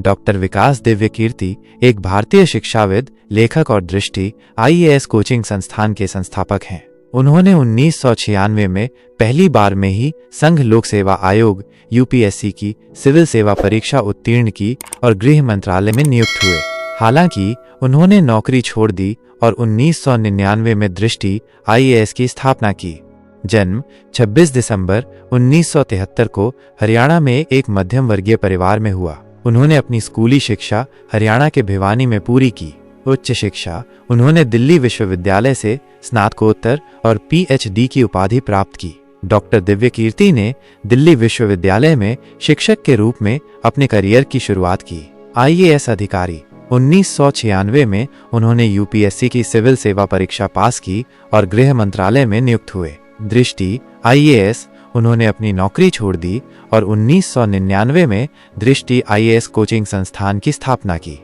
Doctor विकास दिव्यकीर्ति एक भारतीय शिक्षाविद, लेखक और दृष्टि आईएएस कोचिंग संस्थान के संस्थापक हैं। उन्होंने 1996 में पहली बार में ही संघ लोक सेवा आयोग यूपीएससी की सिविल सेवा परीक्षा उत्तीर्ण की और गृह मंत्रालय में नियुक्त हुए। हालांकि उन्होंने नौकरी छोड़ दी और 1999 में दृष्टि आईएएस की स्थापना की। जन्म 26 दिसंबर 1973 को हरियाणा में एक मध्यम वर्गीय परिवार में हुआ। उन्होंने अपनी स्कूली शिक्षा हरियाणा के भिवानी में पूरी की। उच्च शिक्षा उन्होंने दिल्ली विश्वविद्यालय से स्नातकोत्तर और पीएचडी की उपाधि प्राप्त की। डॉक्टर दिव्यकीर्ति ने दिल्ली विश्वविद्यालय में शिक्षक के रूप में अपने करियर की शुरुआत की। आईएएस अधिकारी 1996 में उन्होंने यूपीएससी की सिविल सेवा परीक्षा पास की और गृह मंत्रालय में नियुक्त हुए। दृष्टि आईएएस उन्होंने अपनी नौकरी छोड़ दी और 1999 में दृष्टि आईएएस कोचिंग संस्थान की स्थापना की।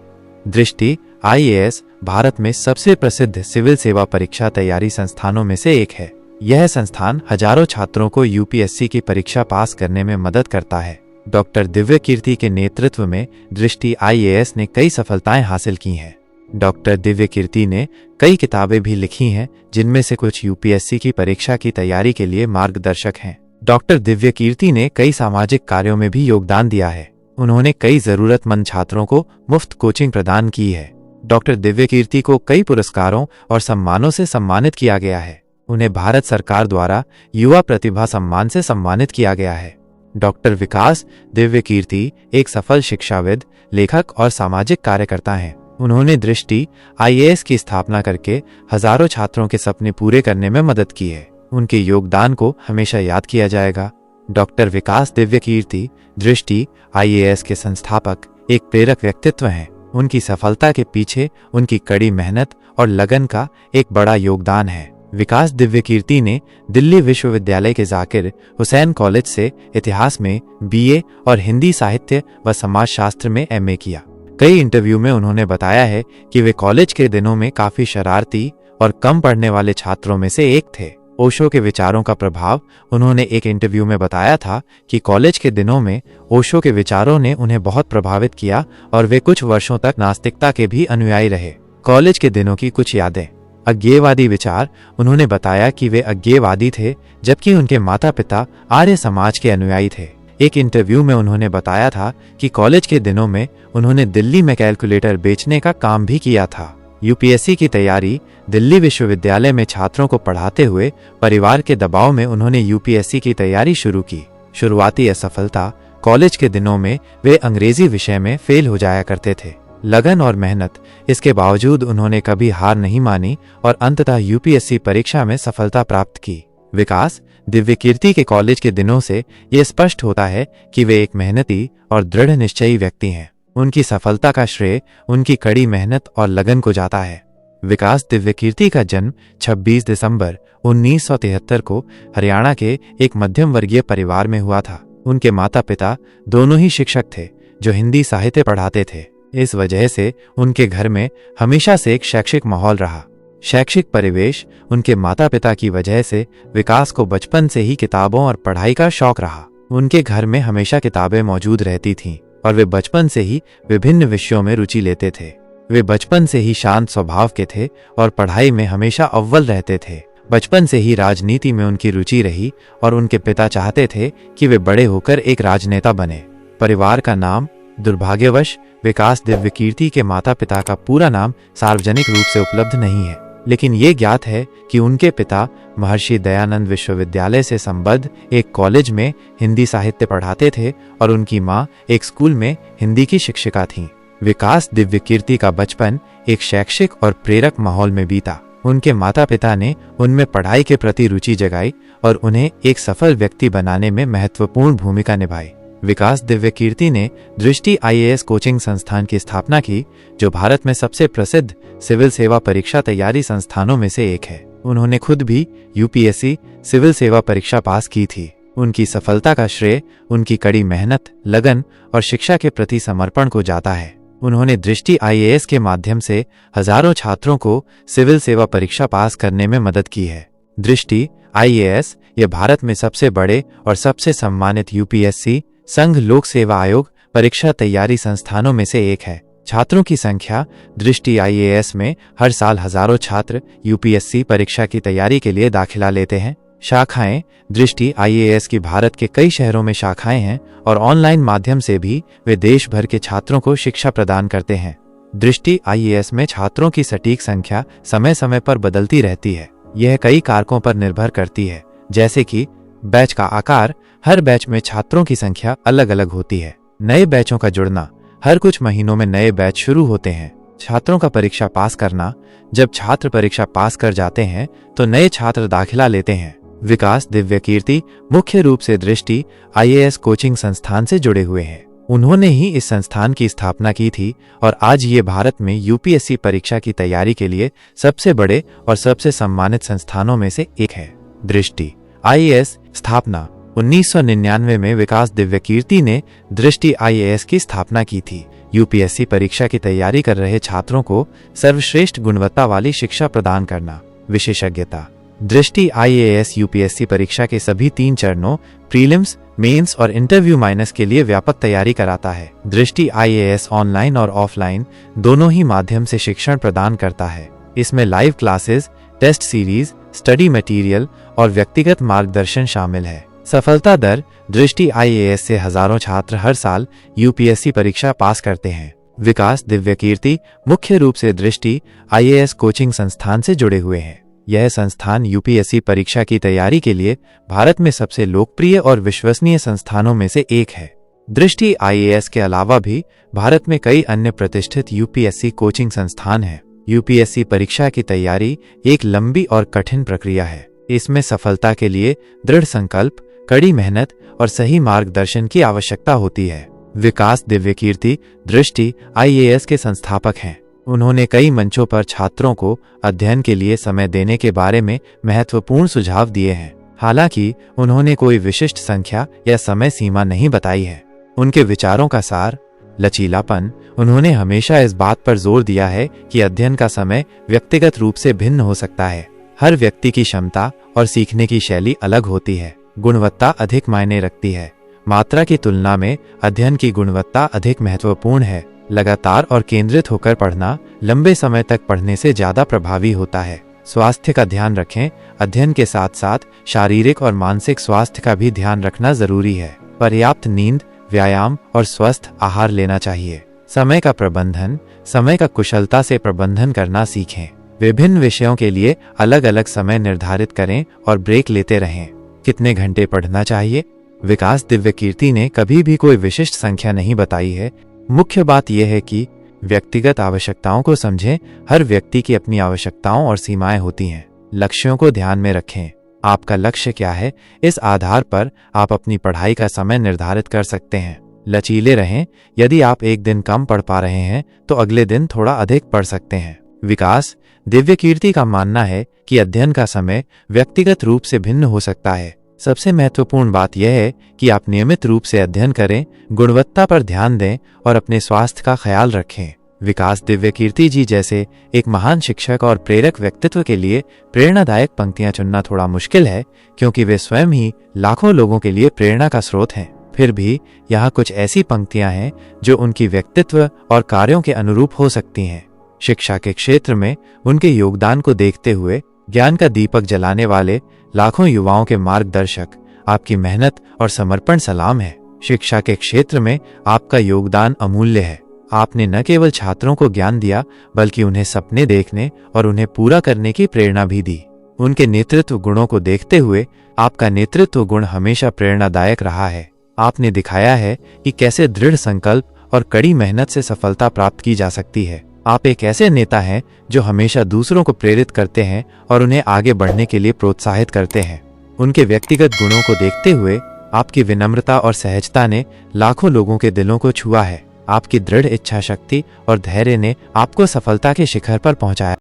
दृष्टि आईएएस भारत में सबसे प्रसिद्ध सिविल सेवा परीक्षा तैयारी संस्थानों में से एक है। यह संस्थान हजारों छात्रों को यूपीएससी की परीक्षा पास करने में मदद करता है। डॉक्टर दिव्यकीर्ति के नेतृत्व में दृष्टि आईएएस ने कई सफलताएं हासिल की हैं। डॉक्टर दिव्यकीर्ति ने कई किताबें भी लिखी हैं, जिनमें से कुछ यूपीएससी की परीक्षा की तैयारी के लिए मार्गदर्शक हैं। डॉक्टर दिव्यकीर्ति ने कई सामाजिक कार्यों में भी योगदान दिया है। उन्होंने कई जरूरतमंद छात्रों को मुफ्त कोचिंग प्रदान की है। डॉक्टर दिव्यकीर्ति को कई पुरस्कारों और सम्मानों से सम्मानित किया गया है। उन्हें भारत सरकार द्वारा युवा प्रतिभा सम्मान से सम्मानित किया गया है। डॉक्टर विकास दिव्यकीर्ति एक सफल शिक्षाविद, लेखक और सामाजिक कार्यकर्ता हैं। उन्होंने दृष्टि आईएएस की स्थापना करके हजारों छात्रों के सपने पूरे करने में मदद की है। उनके योगदान को हमेशा याद किया जाएगा। डॉक्टर विकास दिव्यकीर्ति दृष्टि आईएएस के संस्थापक एक प्रेरक व्यक्तित्व हैं। उनकी सफलता के पीछे उनकी कड़ी मेहनत और लगन का एक बड़ा योगदान है। विकास दिव्यकीर्ति ने दिल्ली विश्वविद्यालय के जाकिर हुसैन कॉलेज से इतिहास में बीए और हिंदी साहित्य व समाजशास्त्र में एमए किया। कई इंटरव्यू में उन्होंने बताया है कि वे कॉलेज के दिनों में काफी शरारती और कम पढ़ने वाले छात्रों में से एक थे। ओशो के विचारों का प्रभाव उन्होंने एक इंटरव्यू में बताया था कि कॉलेज के दिनों में ओशो के विचारों ने उन्हें बहुत प्रभावित किया और वे कुछ वर्षों तक नास्तिकता के भी अनुयायी रहे। कॉलेज के दिनों की कुछ यादें। अज्ञेयवादी विचार। उन्होंने बताया कि वे अज्ञेयवादी थे, जबकि उनके माता पिता आर्य समाज के अनुयायी थे। एक इंटरव्यू में उन्होंने बताया था कि कॉलेज के दिनों में उन्होंने दिल्ली में कैलकुलेटर बेचने का काम भी किया था। यूपीएससी की तैयारी। दिल्ली विश्वविद्यालय में छात्रों को पढ़ाते हुए परिवार के दबाव में उन्होंने यूपीएससी की तैयारी शुरू की। शुरुआती असफलता। कॉलेज के दिनों में वे अंग्रेजी विषय में फेल हो जाया करते थे। लगन और मेहनत। इसके बावजूद उन्होंने कभी हार नहीं मानी और अंततः यूपीएससी परीक्षा में सफलता प्राप्त की। विकास दिव्यकीर्ति के कॉलेज के दिनों से ये स्पष्ट होता है कि वे एक मेहनती और दृढ़ निश्चयी व्यक्ति हैं। उनकी सफलता का श्रेय उनकी कड़ी मेहनत और लगन को जाता है। विकास दिव्यकीर्ति का जन्म 26 दिसंबर 1973 को हरियाणा के एक मध्यम वर्गीय परिवार में हुआ था। उनके माता पिता दोनों ही शिक्षक थे जो हिंदी साहित्य पढ़ाते थे। इस वजह से उनके घर में हमेशा से एक शैक्षिक माहौल रहा। शैक्षिक परिवेश। उनके माता पिता की वजह से विकास को बचपन से ही किताबों और पढ़ाई का शौक रहा। उनके घर में हमेशा किताबें मौजूद रहती थीं और वे बचपन से ही विभिन्न विषयों में रुचि लेते थे। वे बचपन से ही शांत स्वभाव के थे और पढ़ाई में हमेशा अव्वल रहते थे। बचपन से ही राजनीति में उनकी रुचि रही और उनके पिता चाहते थे कि वे बड़े होकर एक राजनेता बने। परिवार का नाम। दुर्भाग्यवश विकास दिव्यकीर्ति के माता पिता का पूरा नाम सार्वजनिक रूप से उपलब्ध नहीं है, लेकिन ये ज्ञात है कि उनके पिता महर्षि दयानंद विश्वविद्यालय से संबद्ध एक कॉलेज में हिंदी साहित्य पढ़ाते थे और उनकी मां एक स्कूल में हिंदी की शिक्षिका थीं। विकास दिव्यकीर्ति का बचपन एक शैक्षिक और प्रेरक माहौल में बीता। उनके माता पिता ने उनमें पढ़ाई के प्रति रुचि जगाई और उन्हें एक सफल व्यक्ति बनाने में महत्वपूर्ण भूमिका निभाई। विकास दिव्यकीर्ति ने दृष्टि आईएएस कोचिंग संस्थान की स्थापना की, जो भारत में सबसे प्रसिद्ध सिविल सेवा परीक्षा तैयारी संस्थानों में से एक है। उन्होंने खुद भी यूपीएससी सिविल सेवा परीक्षा पास की थी। उनकी सफलता का श्रेय उनकी कड़ी मेहनत, लगन और शिक्षा के प्रति समर्पण को जाता है। उन्होंने दृष्टि आईएएस के माध्यम से हजारों छात्रों को सिविल सेवा परीक्षा पास करने में मदद की है। दृष्टि आईएएस ये भारत में सबसे बड़े और सबसे सम्मानित यूपीएससी संघ लोक सेवा आयोग परीक्षा तैयारी संस्थानों में से एक है। छात्रों की संख्या दृष्टि IAS में हर साल हजारों छात्र UPSC परीक्षा की तैयारी के लिए दाखिला लेते हैं। शाखाएं दृष्टि IAS की भारत के कई शहरों में शाखाएं हैं और ऑनलाइन माध्यम से भी वे देश भर के छात्रों को शिक्षा प्रदान करते हैं। दृष्टि IAS में छात्रों की सटीक संख्या समय समय पर बदलती रहती है। यह कई कारकों पर निर्भर करती है, जैसे कि बैच का आकार। हर बैच में छात्रों की संख्या अलग अलग होती है। नए बैचों का जुड़ना, हर कुछ महीनों में नए बैच शुरू होते हैं। छात्रों का परीक्षा पास करना, जब छात्र परीक्षा पास कर जाते हैं तो नए छात्र दाखिला लेते हैं। विकास दिव्यकीर्ति मुख्य रूप से दृष्टि IAS कोचिंग संस्थान से जुड़े हुए हैं। उन्होंने ही इस संस्थान की स्थापना की थी और आज ये भारत में UPSC परीक्षा की तैयारी के लिए सबसे बड़े और सबसे सम्मानित संस्थानों में से एक है। दृष्टि IAS स्थापना 1999 में विकास दिव्यकीर्ति ने दृष्टि IAS की स्थापना की थी। UPSC परीक्षा की तैयारी कर रहे छात्रों को सर्वश्रेष्ठ गुणवत्ता वाली शिक्षा प्रदान करना। विशेषज्ञता दृष्टि IAS UPSC परीक्षा के सभी 3 चरणों प्रीलिम्स, मेंस और इंटरव्यू माइनस के लिए व्यापक तैयारी कराता है। दृष्टि IAS ऑनलाइन और ऑफलाइन दोनों ही माध्यम से शिक्षण प्रदान करता है। इसमें live classes, test series, study material और व्यक्तिगत मार्गदर्शन शामिल है। सफलता दर दृष्टि IAS से हजारों छात्र हर साल UPSC परीक्षा पास करते हैं। विकास दिव्यकीर्ति मुख्य रूप से दृष्टि IAS कोचिंग संस्थान से जुड़े हुए हैं। यह संस्थान UPSC परीक्षा की तैयारी के लिए भारत में सबसे लोकप्रिय और विश्वसनीय संस्थानों में से एक है। दृष्टि IAS के अलावा भी भारत में कई अन्य प्रतिष्ठित UPSC कोचिंग संस्थान हैं। UPSC परीक्षा की तैयारी एक लंबी और कठिन प्रक्रिया है। इसमें सफलता के लिए दृढ़ संकल्प, कड़ी मेहनत और सही मार्गदर्शन की आवश्यकता होती है। विकास दिव्यकीर्ति दृष्टि IAS के संस्थापक हैं। उन्होंने कई मंचों पर छात्रों को अध्ययन के लिए समय देने के बारे में महत्वपूर्ण सुझाव दिए हैं। हालांकि उन्होंने कोई विशिष्ट संख्या या समय सीमा नहीं बताई है। उनके विचारों का सार लचीलापन। उन्होंने हमेशा इस बात पर जोर दिया है कि अध्ययन का समय व्यक्तिगत रूप से भिन्न हो सकता है। हर व्यक्ति की क्षमता और सीखने की शैली अलग होती है। गुणवत्ता अधिक मायने रखती है। मात्रा की तुलना में अध्ययन की गुणवत्ता अधिक महत्वपूर्ण है। लगातार और केंद्रित होकर पढ़ना लंबे समय तक पढ़ने से ज्यादा प्रभावी होता है। स्वास्थ्य का ध्यान रखें। अध्ययन के साथ साथ शारीरिक और मानसिक स्वास्थ्य का भी ध्यान रखना जरूरी है। पर्याप्त नींद, व्यायाम और स्वस्थ आहार लेना चाहिए। समय का प्रबंधन, समय का कुशलता से प्रबंधन करना सीखें। विभिन्न विषयों के लिए अलग अलग समय निर्धारित करें और ब्रेक लेते रहें। कितने घंटे पढ़ना चाहिए? विकास दिव्यकीर्ति ने कभी भी कोई विशिष्ट संख्या नहीं बताई है। मुख्य बात यह है कि व्यक्तिगत आवश्यकताओं को समझें। हर व्यक्ति की अपनी आवश्यकताओं और सीमाएं होती हैं। लक्ष्यों को ध्यान में रखें। आपका लक्ष्य क्या है? इस आधार पर आप अपनी पढ़ाई का समय निर्धारित कर सकते हैं। लचीले रहें। यदि आप एक दिन कम पढ़ पा रहे हैं तो अगले दिन थोड़ा अधिक पढ़ सकते हैं। विकास दिव्यकीर्ति का मानना है कि अध्ययन का समय व्यक्तिगत रूप से भिन्न हो सकता है। सबसे महत्वपूर्ण बात यह है कि आप नियमित रूप से अध्ययन करें, गुणवत्ता पर ध्यान दें और अपने स्वास्थ्य का ख्याल रखें। विकास दिव्यकीर्ति जी जैसे एक महान शिक्षक और प्रेरक व्यक्तित्व के लिए प्रेरणादायक पंक्तियां चुनना थोड़ा मुश्किल है, क्योंकि वे स्वयं ही लाखों लोगों के लिए प्रेरणा का स्रोत हैं। फिर भी यहाँ कुछ ऐसी पंक्तियां हैं जो उनकी व्यक्तित्व और कार्यों के अनुरूप हो सकती हैं। शिक्षा के क्षेत्र में उनके योगदान को देखते हुए ज्ञान का दीपक जलाने वाले लाखों युवाओं के मार्गदर्शक, आपकी मेहनत और समर्पण सलाम है। शिक्षा के क्षेत्र में आपका योगदान अमूल्य है। आपने न केवल छात्रों को ज्ञान दिया, बल्कि उन्हें सपने देखने और उन्हें पूरा करने की प्रेरणा भी दी। उनके नेतृत्व गुणों को देखते हुए आपका नेतृत्व गुण हमेशा प्रेरणादायक रहा है। आपने दिखाया है कि कैसे दृढ़ संकल्प और कड़ी मेहनत से सफलता प्राप्त की जा सकती है। आप एक ऐसे नेता हैं जो हमेशा दूसरों को प्रेरित करते हैं और उन्हें आगे बढ़ने के लिए प्रोत्साहित करते हैं। उनके व्यक्तिगत गुणों को देखते हुए आपकी विनम्रता और सहजता ने लाखों लोगों के दिलों को छुआ है। आपकी दृढ़ इच्छा शक्ति और धैर्य ने आपको सफलता के शिखर पर पहुंचाया।